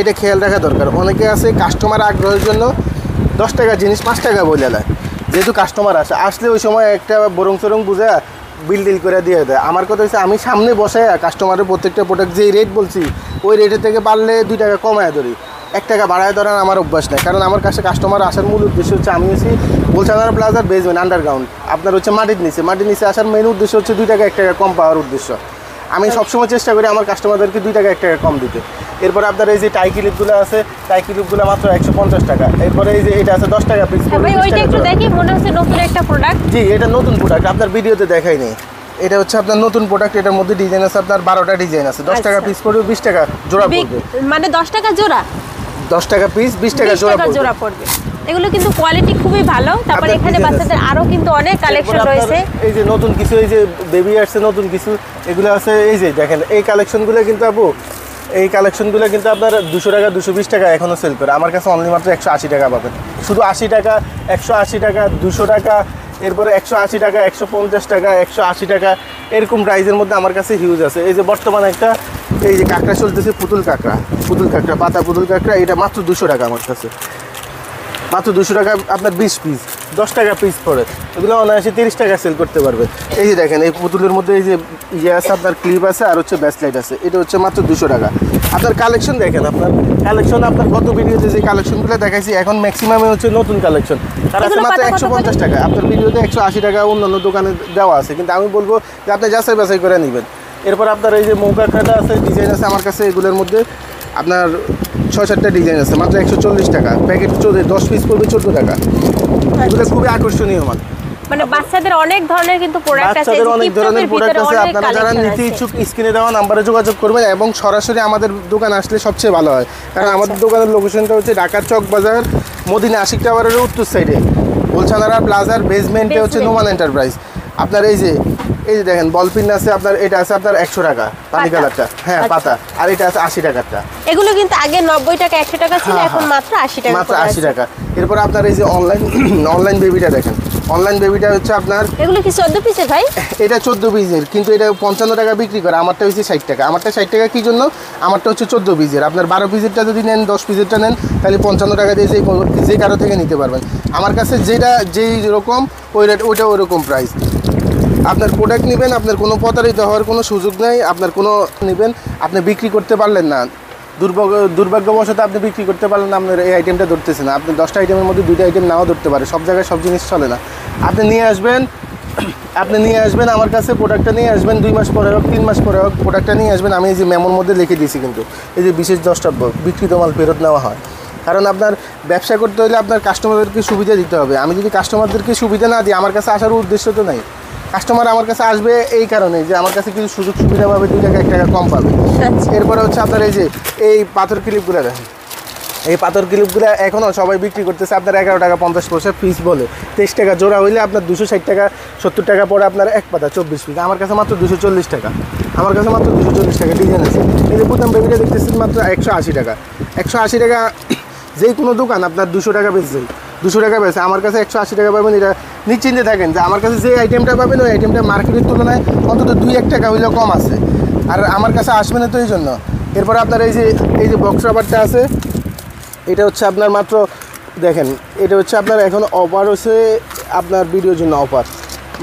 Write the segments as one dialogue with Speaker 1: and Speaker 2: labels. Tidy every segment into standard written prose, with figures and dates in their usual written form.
Speaker 1: এটা খেয়াল রাখা দরকার। অনেকে আছে কাস্টমার আগ্রহের জন্য 10 টাকা জিনিস 5 টাকা বলে দেয়, যেহেতু কাস্টমার আসলে ওই সময় একটা বরং চরং বুঝা বিল করে দিয়ে দেয়। আমার কথা হচ্ছে আমি সামনে বসে কাস্টমারের প্রত্যেকটা প্রোডাক্ট যেই রেট বলছি ওই রেটের থেকে পারলে 2 টাকা কমায় ধরি, 1 টাকা বাড়ায় ধরার আমার অভ্যাস নেই। কারণ আমার কাছে কাস্টমার আসার মূল উদ্দেশ্য হচ্ছে আমি হচ্ছি গুলশান প্লাজার বেসমেন্ট আন্ডারগ্রাউন্ড, আপনার হচ্ছে মাটির নিচে আসার মেন উদ্দেশ্য হচ্ছে 2 টাকা 1 টাকা কম পাওয়ার উদ্দেশ্য। আমি সবসময় চেষ্টা করি আমার কাস্টমারদেরকে 2 টাকা 1 টাকা কম দিতে। এরপরে আপনার এই যে টাই ক্লিপগুলো আছে, টাই ক্লিপগুলো মাত্র 150 টাকা। এরপরে এই যে এটা আছে 10 টাকা পিস।
Speaker 2: ভাই ওইটা একটু দেখি, মনে হচ্ছে নতুন একটা প্রোডাক্ট।
Speaker 1: জি, এটা নতুন প্রোডাক্ট, আপনার ভিডিওতে দেখাই নেই। এটা হচ্ছে আপনার নতুন প্রোডাক্ট, এটার মধ্যে ডিজাইন আছে আপনার 12টা ডিজাইন আছে। 10 টাকা পিস পড়বে, 20 টাকা জোড়া পড়বে।
Speaker 2: মানে 10 টাকা জোড়া,
Speaker 1: 10 টাকা পিস 20 টাকা জোড়া পড়বে।
Speaker 2: এগুলো কিন্তু কোয়ালিটি খুবই ভালো। তারপরে এখানে বাচ্চাদের আরো কিন্তু অনেক কালেকশন রয়েছে।
Speaker 1: এই যে নতুন কিছু, এই যে বেবি আসছে নতুন কিছু, এগুলো আছে। এই যে দেখেন এই কালেকশনগুলো কিন্তু আপু, এই কালেকশনগুলো কিন্তু আপনার 200 টাকা 220 টাকা এখনও সেল করে। আমার কাছে অনলি মাত্র 180 টাকা পাবেন। শুধু 80 টাকা, 180 টাকা, 200 টাকা, এরপরে 180 টাকা, 150 টাকা, 180 টাকা, এরকম প্রাইজের মধ্যে আমার কাছে হিউজ আছে। এই যে বর্তমানে একটা এই যে কাঁকড়া চলতেছে, পুতুল কাঁকড়া পাতা পুতুল কাঁকড়া, এটা মাত্র 200 টাকা আমার কাছে, মাত্র 200 টাকা আপনার 20 পিস 10 টাকা পিস পড়ে। এগুলো অনায়াসে 30 টাকা সেল করতে পারবে। এই যে দেখেন এই পুতুলের মধ্যে এই যে ইয়ে আছে আপনার ক্লিপ আছে আর হচ্ছে ব্যাসলাইট আছে, এটা হচ্ছে মাত্র 200 টাকা। আপনার কালেকশন দেখেন, আপনার কালেকশন আপনার গত ভিডিওতে যে কালেকশনগুলো দেখাইছি এখন ম্যাক্সিমামে হচ্ছে নতুন কালেকশন, তার আছে মাত্র 150 টাকা। আপনার ভিডিওতে 180 টাকা অন্যান্য দোকানে দেওয়া আছে, কিন্তু আমি বলবো যে আপনি যাচাই বাছাই করে নেবেন। এরপর আপনার এই যে মৌকাটা আছে, ডিজাইন আছে আমার কাছে, এগুলোর মধ্যে আপনার 6-7টা ডিজাইন আছে, মাত্র 140 টাকা। প্যাকেট 10 পিস পড়বে 14 টাকা। এগুলো খুবই আকর্ষণীয় মান।
Speaker 2: মানে বাচ্চাদের অনেক ধরনের কিন্তু প্রোডাক্ট আছে,
Speaker 1: অনেক ধরনের প্রোডাক্ট আছে। আপনারা যারা নিতে ইচ্ছুক স্ক্রিনে দেওয়া নাম্বারে যোগাযোগ করবেন এবং সরাসরি আমাদের দোকান আসলে সবচেয়ে ভালো হয়। কারণ আমাদের দোকানের লোকেশনটা হচ্ছে ঢাকার চক বাজার মদিনা আশিক টাওয়ারের উত্তর সাইডে, গুলশান প্লাজার বেসমেন্টে হচ্ছে নোমান এন্টারপ্রাইজ। আপনার এই যে দেখেন বল পিন আছে আপনার, এটা আছে আপনার 100 টাকা পানি কালারটা, হ্যাঁ পাতা, আর এটা আছে 80 টাকারটা।
Speaker 2: এগুলো কিন্তু আগে 90 টাকা 100 টাকা ছিল, এখন মাত্র 80 টাকা,
Speaker 1: মাত্র 80 টাকা। এরপর আপনার এই যে অনলাইন বেবিটা দেখেন, অনলাইন বেবিটা হচ্ছে আপনার,
Speaker 2: এগুলো কি 14 পিসের ভাই?
Speaker 1: এটা 14 পিসের, কিন্তু এটা 55 টাকা বিক্রি করে। আমারটা হচ্ছে 60 টাকা। আমারটা 60 টাকা কি জন্য? আমারটা হচ্ছে 14 পিসের। আপনার 12 পিসেরটা যদি নেন, 10 পিসেরটা নেন, তাহলে 55 টাকা দিয়ে যে কারো থেকে নিতে পারবেন। আমার কাছে যেই রকম ওই রেট, ওইটা ওইরকম প্রাইস। আপনার প্রোডাক্ট নেবেন, আপনার কোনো প্রতারিত হওয়ার কোনো সুযোগ নেই। আপনার কোনো নেবেন, আপনি বিক্রি করতে পারলেন না, দুর্ভাগ্যবশত আপনি বিক্রি করতে পারলেন না, আপনার এই আইটেমটা ধরতেছে না। আপনি 10টা আইটেমের মধ্যে 2টা আইটেম নাও ধরতে পারে, সব জায়গায় সব জিনিস চলে না। আপনি নিয়ে আসবেন আমার কাছে, প্রোডাক্টটা নিয়ে আসবেন, 2 মাস পরে হোক 3 মাস পরে হোক প্রোডাক্টটা নিয়ে আসবেন। আমি এই যে মেমোর মধ্যে লিখে দিয়েছি, কিন্তু এই যে বিশেষ 10টা বিক্রিত মাল ফেরত নেওয়া হয়। কারণ আপনার ব্যবসা করতে হলে আপনার কাস্টমারদেরকে সুবিধা দিতে হবে। আমি যদি কাস্টমারদেরকে সুবিধা না দিই, আমার কাছে আসার উদ্দেশ্য তো নাই। কাস্টমার আমার কাছে আসবে এই কারণে যে আমার কাছে কিছু সুযোগ সুবিধা পাবে, 2 টাকা 1 টাকা কম পাবে। এরপরে হচ্ছে আপনার এই যে এই পাথর ক্লিপগুলো দেখেন, এই পাথর ক্লিপগুলো এখনও সবাই বিক্রি করতেছে আপনার 11 টাকা 50 পয়সা পিস বলে। 23 টাকা জোড়া হইলে আপনার 260 টাকা 70 টাকা পরে আপনার এক পাতা 24 পিস। আমার কাছে মাত্র 240 টাকা। আমার কাছে মাত্র 240 টাকা ডিজাইন আছে। এই যে প্রথম বেবিটা দেখতেছেন মাত্র 180 টাকা। 180 টাকা যেই কোনো দোকান আপনার 200 টাকা বেচছে, 200 টাকা বেচে, আমার কাছে 180 টাকা পাবেন। এটা নিশ্চিন্তে থাকেন যে আমার কাছে যে আইটেমটা পাবেন ওই আইটেমটা মার্কেটের তুলনায় অন্তত 2-1 টাকা হইলেও কম আছে। আর আমার কাছে আসবে না তো এই জন্য। এরপর আপনার এই যে বক্স রাবারটা আছে, এটা হচ্ছে আপনার মাত্র দেখেন, এটা হচ্ছে আপনার এখন অফার হচ্ছে আপনার ভিডিওর জন্য অফার।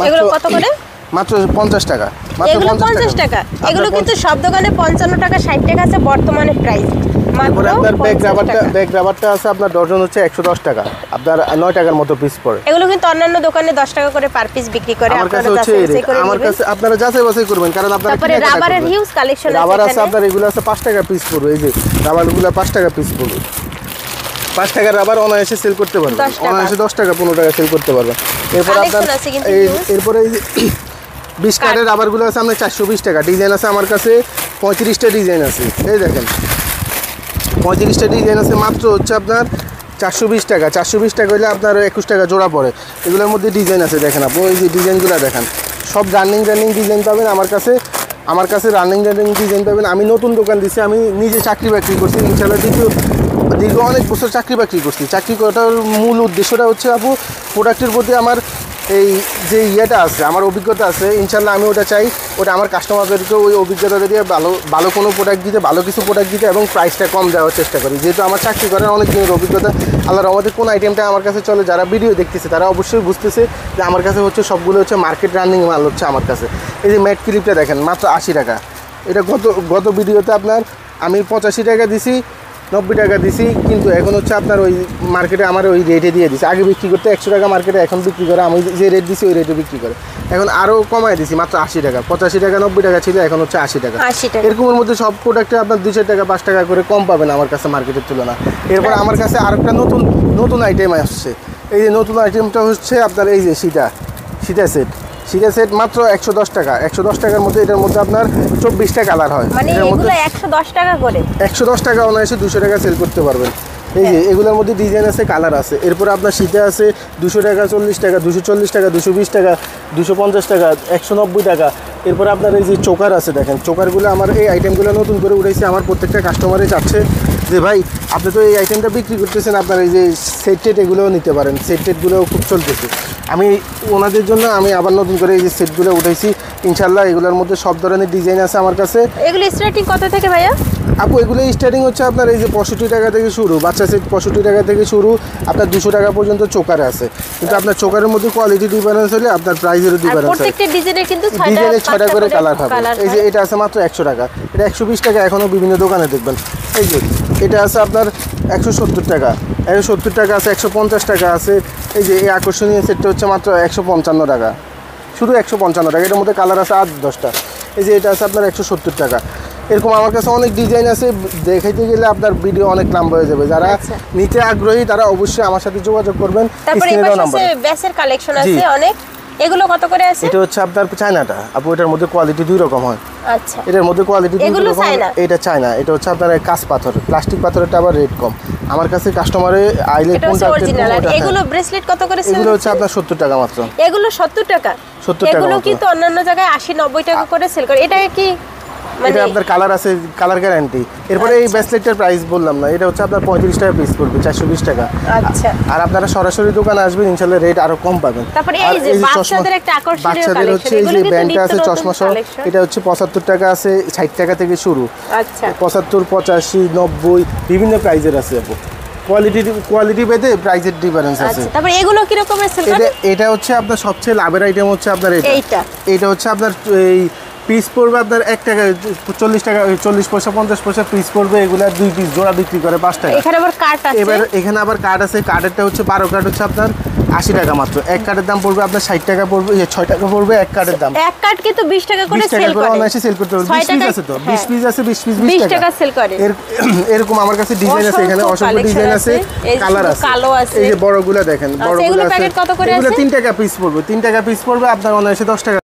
Speaker 2: এগুলো কত করে?
Speaker 1: মাত্র 50 টাকা।
Speaker 2: এগুলো 50 টাকা। এগুলো কিন্তু সব দোকানে 55 টাকা 60 টাকা আছে বর্তমানে প্রাইস।
Speaker 1: তারপরে আপনার ব্যাগ রাবারটা আছে আপনার ডজন হচ্ছে 110 টাকা, আপনার 9 টাকার মতো পিস পড়ে।
Speaker 2: এগুলো কিন্তু অন্যান্য দোকানে 10 টাকা করে পার পিস বিক্রি করে।
Speaker 1: আমার কাছে আপনারা যাচাই বাছাই করবেন, কারণ আপনারা
Speaker 2: তারপরে রাবারের হিউজ কালেকশন আছে।
Speaker 1: রাবার আছে আপনার, এগুলো আছে 5 টাকা পিস পড়বে। এই যে রাবারগুলো 5 টাকা পিস পড়বে। 5 টাকার রাবার অনায়াসে সেল করতে পারবেন, অনায়াসে 10 টাকা 15 টাকা সেল করতে পারবেন। এরপর আপনার এরপরে এই যে 20 কারের রাবারগুলো আছে আপনার 420 টাকা। ডিজাইন আছে আমার কাছে 35টা ডিজাইন আছে। এই দেখেন 35টা ডিজাইন আছে, মাত্র হচ্ছে আপনার 420 টাকা। 420 টাকা হলে আপনার 21 টাকা জোড়া পড়ে। এগুলোর মধ্যে ডিজাইন আছে দেখেন, আপনি এই যে ডিজাইনগুলো দেখেন, সব রানিং ডিজাইন পাবেন আমার কাছে। রানিং ডিজাইন পাবেন। আমি নতুন দোকান দিচ্ছি, আমি নিজে চাকরি বাকরি করছি ইনশাআল্লাহ। দীর্ঘ অনেক বছর চাকরি বাকরি করছি। চাকরি করার মূল উদ্দেশ্যটা হচ্ছে আপু প্রোডাক্টের প্রতি আমার এই যে ইয়েটা আছে আমার অভিজ্ঞতা আছে, ইনশাল্লাহ আমি ওটা চাই, ওটা আমার কাস্টমারদেরকে ওই অভিজ্ঞতাটা দিয়ে ভালো ভালো কোনো প্রোডাক্ট দিতে, ভালো কিছু প্রোডাক্ট দিতে এবং প্রাইসটা কম দেওয়ার চেষ্টা করি। যেহেতু আমার চাকরি করার অনেক দিনের অভিজ্ঞতা, আল্লাহর রহমতে কোন আইটেমটা আমার কাছে চলে, যারা ভিডিও দেখতেছে তারা অবশ্যই বুঝতেছে যে আমার কাছে হচ্ছে সবগুলো হচ্ছে মার্কেট রানিং মাল হচ্ছে আমার কাছে। এই যে ম্যাট ক্লিপটা দেখেন মাত্র 80 টাকা, এটা গত ভিডিওতে আপনার আমি 85 টাকা দিছি, 90 টাকা দিছি, কিন্তু এখন হচ্ছে আপনার ওই মার্কেটে আমার ওই রেটে দিয়ে দিছি। আগে বিক্রি করতে 100 টাকা মার্কেটে, এখন বিক্রি করে আমি যে রেট দিছি ওই রেটে বিক্রি করে, এখন আরও কমায় দিছি মাত্র 80 টাকা। 85 টাকা 90 টাকা ছিল, এখন হচ্ছে 80 টাকা। এরকমের মধ্যে সব প্রোডাক্টে আপনার 2 টাকা 5 টাকা করে কম পাবেন আমার কাছে মার্কেটের তুলনা। এরপর আমার কাছে আরেকটা নতুন আইটেম আসছে। এই যে নতুন আইটেমটা হচ্ছে আপনার এই যে সীতা সেট মাত্র 110 টাকা। 110 টাকার মধ্যে এটার মধ্যে আপনার 24টা কালার হয়,
Speaker 2: মানে এগুলো 110 টাকা করে।
Speaker 1: 110 টাকা অনায়াসে 200 টাকা সেল করতে পারবেন। এই যে এগুলোর মধ্যে ডিজাইন আছে, কালার আছে। এরপর আপনার সীতা আছে 200 টাকা, 40 টাকা, 240 টাকা, 220 টাকা, 250 টাকা, 190 টাকা। এরপর আপনার এই যে চোকার আছে, দেখেন চোকারগুলো আমার এই আইটেমগুলো নতুন করে উঠেছে। আমার প্রত্যেকটা কাস্টমারে চাচ্ছে যে ভাই আপনি তো এই আইটেমটা বিক্রি করতেছেন, আপনার এই যে সেট এগুলোও নিতে পারেন, সেটগুলোও খুব চলতেছে। আমি ওনাদের জন্য আমি আবার নতুন করে এই যে সেটগুলো উঠাইছি। ইনশাল্লাহ এগুলোর মধ্যে সব ধরনের ডিজাইন আছে আমার কাছে।
Speaker 2: এগুলো স্টার্টিং কত থেকে ভাইয়া?
Speaker 1: আপু এগুলো স্টার্টিং হচ্ছে আপনার এই যে 65 টাকা থেকে শুরু, বাচ্চা সেট 65 টাকা থেকে শুরু, আপনার 200 টাকা পর্যন্ত চোকারে আছে। কিন্তু আপনার চোকারের মধ্যে কোয়ালিটি ডিফারেন্স হলে আপনার প্রাইসেরও ডিফারেন্স আছে।
Speaker 2: প্রত্যেকটা ডিজাইনের কিন্তু
Speaker 1: ডিজাইনে 6টা করে কালার হবে। এই যে এটা আছে মাত্র 100 টাকা, এটা 120 টাকা, এখনও বিভিন্ন দোকানে দেখবেন। এই যে এটা আছে আপনার 170 টাকা, 170 টাকা আছে, 150 টাকা আছে। এই যে এই আকর্ষণীয় সেটটা হচ্ছে মাত্র 155 টাকা, শুধু 155 টাকা। এটার মধ্যে কালার আছে 8-10টা। এই যে এটা আছে আপনার 170 টাকা। এরকম আমার কাছে অনেক ডিজাইন আছে, দেখাইতে গেলে আপনার ভিডিও অনেক লম্বা হয়ে যাবে। যারা নিতে আগ্রহী তারা অবশ্যই আমার সাথে যোগাযোগ করবেন।
Speaker 2: তারপরে এই পাশে ব্যাসের কালেকশন আছে অনেক, এগুলো কত করে আছে?
Speaker 1: এটা হচ্ছে আপনার চায়নাটা আপু, এটার মধ্যে কোয়ালিটি দুই রকম হয়।
Speaker 2: আচ্ছা,
Speaker 1: এটার মধ্যে কোয়ালিটি দুই
Speaker 2: এগুলো
Speaker 1: রকম।
Speaker 2: চায়না,
Speaker 1: এটা চায়না, এটা হচ্ছে আপনার কাঁচ পাথর, প্লাস্টিক পাথরেরটা আবার রেট কম। আমার কাছে কাস্টমারে আইলে
Speaker 2: কোনটা অরিজিনাল। এগুলো ব্রেসলেট কত করে সেল?
Speaker 1: এগুলো হচ্ছে আপনার 70 টাকা মাত্র।
Speaker 2: এগুলো 70 টাকা?
Speaker 1: 70 টাকা।
Speaker 2: এগুলো কিন্তু অন্যান্য জায়গায় 80-90 টাকা করে সেল করে। এটা কি
Speaker 1: এটা আপনার কালার আছে, কালার গ্যারান্টি। এরপরে এই ব্রেসলেটটার প্রাইস বললাম না, এটা হচ্ছে আপনার 35 টাকা পিস পড়বে, 420 টাকা।
Speaker 2: আচ্ছা,
Speaker 1: আর আপনারা সরাসরি দোকানে আসবেন, ইনশাআল্লাহ রেট আরো কম পাবেন।
Speaker 2: তারপরে এই যে বাচ্চাদের একটা আকর্ষণীয়
Speaker 1: বাচ্চাদের হচ্ছে এই যে ব্যান্ডটা আছে চশমা সহ, এটা হচ্ছে 75 টাকা আছে, 60 টাকা থেকে শুরু।
Speaker 2: আচ্ছা,
Speaker 1: 75, 85, 90 বিভিন্ন প্রাইজের আছে আপু। কোয়ালিটি ভেদে প্রাইসের ডিফারেন্স আছে।
Speaker 2: তারপর এগুলো কি রকমের সেল করে?
Speaker 1: এটা হচ্ছে আপনার সবচেয়ে লাভের আইটেম হচ্ছে আপনার এটা হচ্ছে আপনার এই পিস পড়বে আপনার 1 টাকা 40 টাকা, 40 পয়সা 50 পয়সা পিস পড়বে। এগুলা 2 পিস জোড়া বিক্রি করে 5 টাকা।
Speaker 2: এখানে আবার কার্ড আছে।
Speaker 1: এবার এখানে আবার কার্ড আছে, কার্ডেরটা হচ্ছে 12 কার্ড হচ্ছে আপনার 80 টাকা মাত্র। এক কার্ডের দাম পড়বে আপনার 60 টাকা পড়বে, 6 টাকা পড়বে এক কার্ডের দাম।
Speaker 2: এক কার্ড কিন্তু 20 টাকা করে সেল করে।
Speaker 1: অনলাইনে সেল করতে হবে। 20 পিস আছে তো, 20 পিস আছে, 20 পিস
Speaker 2: 20 টাকা সেল করে।
Speaker 1: এরকম আমার কাছে ডিজাইন আছে, এখানে অসংখ্য ডিজাইন আছে, কালার আছে। এই যে বড়গুলা দেখেন, বড়গুলা আছে,
Speaker 2: প্যাকেট কত করে আছে?
Speaker 1: এগুলো 3 টাকা পিস পড়বে, 3 টাকা পিস পড়বে আপনার অনলাইনে 10 টাকা